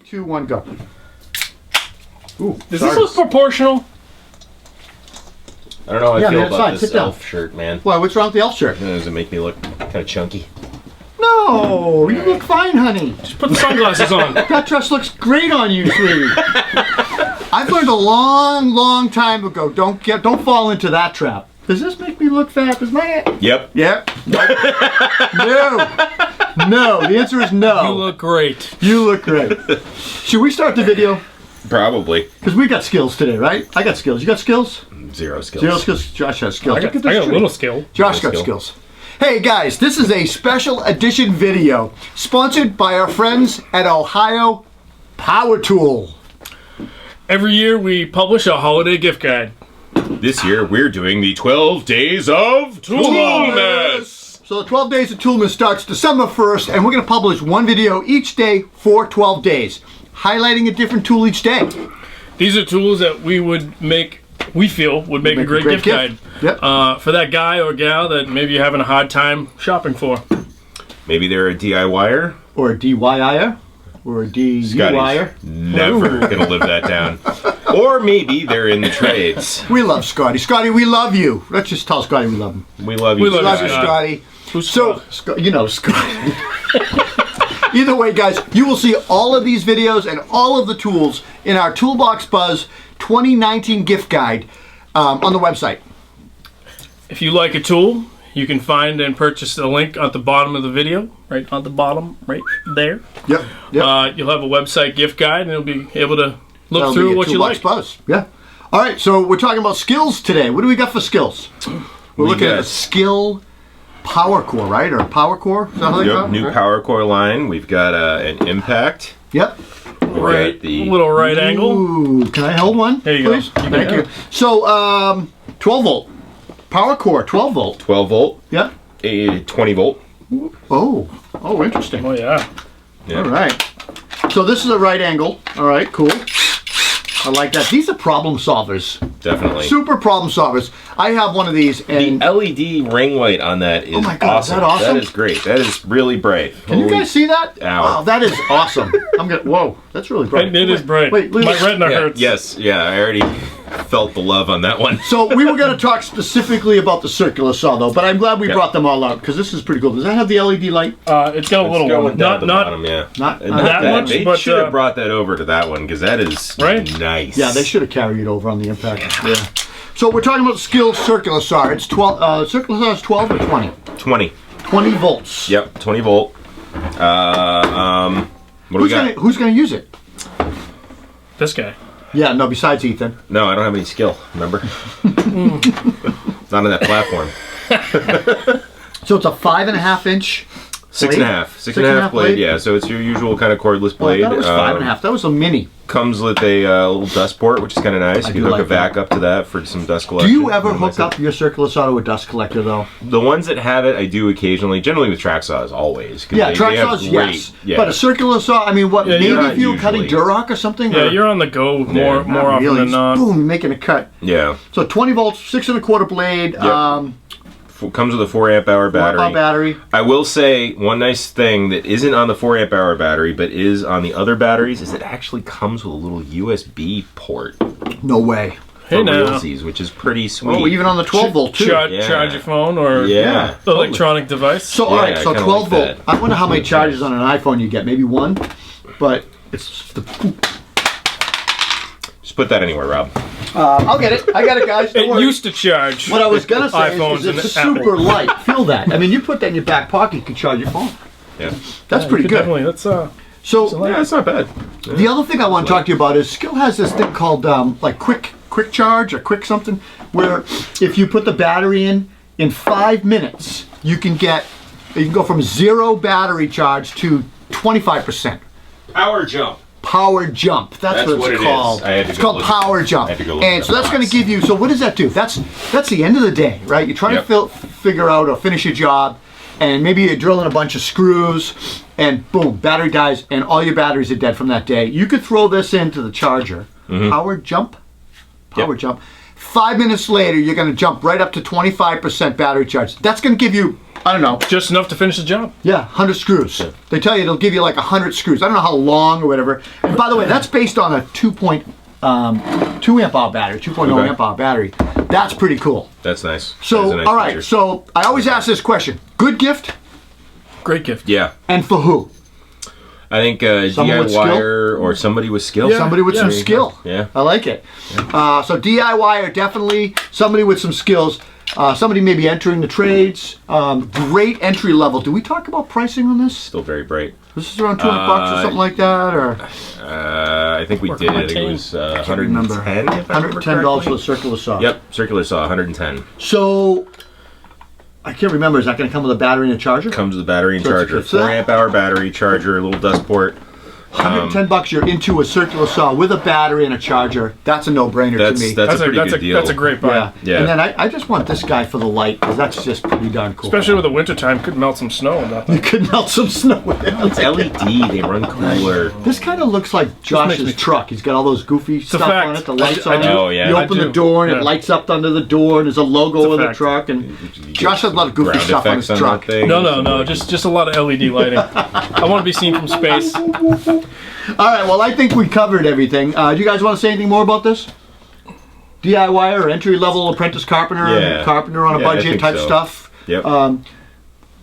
2, 1, go. Ooh, does this look proportional? I don't know how I feel about fine. this Sit down. elf shirt, man. Why, what's wrong with the elf shirt? Does it make me look kind of chunky? No, you look fine, honey. Just put the sunglasses on. That dress looks great on you, sweetie. I've learned a long time ago, don't fall into that trap. Does this make me look fat? Does my... Yep. Yep. No, the answer is no. You look great. You look great. Should we start the video? Probably. Because we got skills today, right? I got skills. You got skills? 0 skills. 0 skills. Josh has skills. I got a little skill. Josh got skills. Hey guys, this is a special edition video sponsored by our friends at Ohio Power Tool. Every year we publish a holiday gift guide. This year we're doing the 12 Days of Toolmas. So the 12 Days of Toolmas starts December 1st, and we're going to publish one video each day for 12 days, highlighting a different tool each day. These are tools that we feel would make a great gift guide. Yep. For that guy or gal that maybe you're having a hard time shopping for. Maybe they're a DIYer. Or a DIYer. Or a DIYer. Never going to live that down. Or maybe they're in the trades. We love Scotty. Scotty, we love you. Let's just tell Scotty we love him. We love you, We love you, Scott. Scotty. Who's So, you know Scotty. Either way, guys, you will see all of these videos and all of the tools in our Toolbox Buzz 2019 gift guide on the website. If you like a tool, you can find and purchase the link at the bottom of the video, right on the bottom, right there. Yep. You'll have a website gift guide, and you'll be able to look That'll through be what you Toolbox like. Buzz. Yeah. All right, so we're talking about skills today. What do we got for skills? We're looking at a Skil PWRCore, right? Or PWRCore? Is that how they call it? New PWRCore line. We've got an Impact. Yep. Right, The little right angle. Ooh, can I hold one? There you go. Please? You can Thank have you. So, 12 volt. PWRCore, 12 volt. 12 volt, Yeah. a 20 volt. Oh, interesting. Oh yeah. Yeah. All right. So this is a right angle. All right, cool. I like that. These are problem solvers. Definitely. Super problem solvers. I have one of these, and The LED ring light on that is my God, is awesome. that awesome? That is great. That is really bright. can you guys see that? Ow. Oh, that is awesome. Whoa, that's really bright. It is bright. Wait, My retina Yeah, hurts. yes, yeah, I already felt the love on that one. So we were going to talk specifically about the circular saw, though, but I'm glad we brought them all out because this is pretty cool. Does that have the LED light? It's got a little Going one. down Not the bottom, yeah. Not that bad. much, They but, should have brought that over to that one because that is Right? nice. Yeah, they should have carried it over on the Impact. Yeah. So we're talking about the Skil circular saw. It's 12. Circular saw is 12 or 20? 20. 20 volts. Yep, 20 volt. What do we got? Who's going to use it? this guy. Yeah, no, besides Ethan. No, I don't have any skill. Remember? Not on that platform. So it's a 5.5 inch. 6.5. 6.5 blade. Yeah, so it's your usual kind of cordless Oh, I blade. thought it was 5.5. That was a mini. Comes with a little dust port, which is kind of nice. You can hook like a vac up to that for some dust Do collection. you ever hook up your circular saw to a dust collector, though? The ones that have it, I do occasionally. Generally with track saws, always. 'Cause Yeah, they track have saws, great- yes. Yeah. But a circular saw, I mean, what? Yeah, Maybe you're if you were cutting usually- Duroc or something? Yeah, or, you're on the go more not often really. than not. Boom, making a cut. Yeah. So 20 volts, 6.25 blade. Yep. Comes with a 4 amp hour battery. 4 amp battery. I will say one nice thing that isn't on the 4 amp hour battery but is on the other batteries is it actually comes with a little USB port No way. Hey for now. realsies, which is pretty sweet. Oh, even on the 12 volt too. Charge Yeah. your phone or Yeah. electronic device. So all right, Yeah, I so kinda 12 like volt. that. I wonder how many charges on an iPhone you get. Maybe one, but it's the. Just put that anywhere, Rob. I'll get it. I got it, guys. Don't It worry. used to charge. What I was gonna say iPhones is it's and super Apple. light. Feel that? I mean, you put that in your back pocket, you can charge your phone. Yeah. That's You pretty could good. Definitely. That's So Yeah, it's not bad. the other thing I want to talk to you about is Skil has this thing called like quick charge or quick something, where if you put the battery in 5 minutes, you can go from 0 battery charge to 25%. Power jump. Power jump. That's what what it's it called. is. I had to It's go called look power at- jump. I had to go look And at so the that's going to box. give you. So what does that do? That's the end of the day, right? You're trying Yep. to figure out or finish your job, and maybe you're drilling a bunch of screws, and boom, battery dies, and all your batteries are dead from that day. You could throw this into the charger. Power jump. Power Yep. jump. 5 minutes later, you're going to jump right up to 25% battery charge. That's going to give you, I don't know. Just enough to finish the job. Yeah, 100 screws. They tell you it'll give you like 100 screws. I don't know how long or whatever. And by the way, that's based on a 2.2 amp hour battery, 2.0 amp hour battery. That's pretty cool. That's nice. So, That is a nice all right. feature. So I always ask this question: good gift, Great gift. Yeah. and for who? I think Someone with DIYer or somebody with skill. Yeah. Somebody with some skill. Yeah. I like it. So DIYer, definitely somebody with some skills. Somebody maybe entering the trades. Great entry level. Do we talk about pricing on this? Still very bright. This is around $200 or something like that, or I think we did. I think it was 110. if I remember $110 for correctly. the circular saw. Yep, circular saw, 110. So I can't remember. Is that going to come with a battery and a charger? Comes with a battery and So it's- charger. it's 4 that- amp hour battery, charger, a little dust port. $110. You're into a circular saw with a battery and a charger. That's a no-brainer to me. That's a pretty good deal. That's a great buy. yeah. Yeah. And then I just want this guy for the light because that's just pretty darn cool. Especially with the wintertime, could melt some snow and nothing. you could melt some snow with it. It's LED. They run cooler. This kind of looks like makes Josh's me- truck. He's got all those goofy stuff fact. on it, the lights I on do- it. Oh, yeah. You I open the do. door and it Yeah. lights up under the door and there's a logo a of the fact. truck. And Josh has a lot of goofy Ground stuff on his effects truck. that thing. No. Just a lot of LED lighting. I want to be seen from space. All right, well, I think we covered everything. Do you guys want to say anything more about this? DIY or entry-level apprentice carpenter, Yeah. carpenter on a Yeah, I budget think type so. stuff. Yep.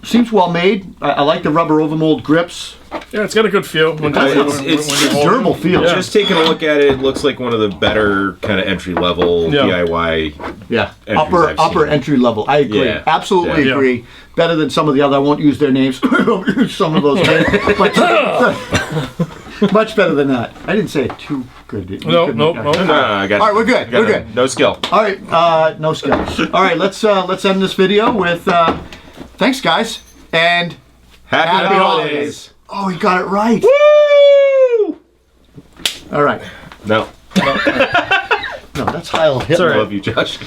Seems well made. I like the rubber overmold grips. Yeah, it's got a good feel. When It's you hold durable it. feel. Yeah. Just taking a look at it, it looks like one of the better kind of entry level Yeah. DIY. Yeah, Entries I've upper seen. entry level. I agree. Yeah. Absolutely Yeah. agree. Better than some of the other. I won't use their names. I won't use some of those names. But much better than that. I didn't say it too good. You No, couldn't- no. I got All right, we're good. I got We're good. No skill. All right, no skills. All right, let's end this video with thanks, guys, and Happy holidays. Oh, he got it right. Woo! All right. No. No, that's Heil Hitler. Sorry. I love you, Josh.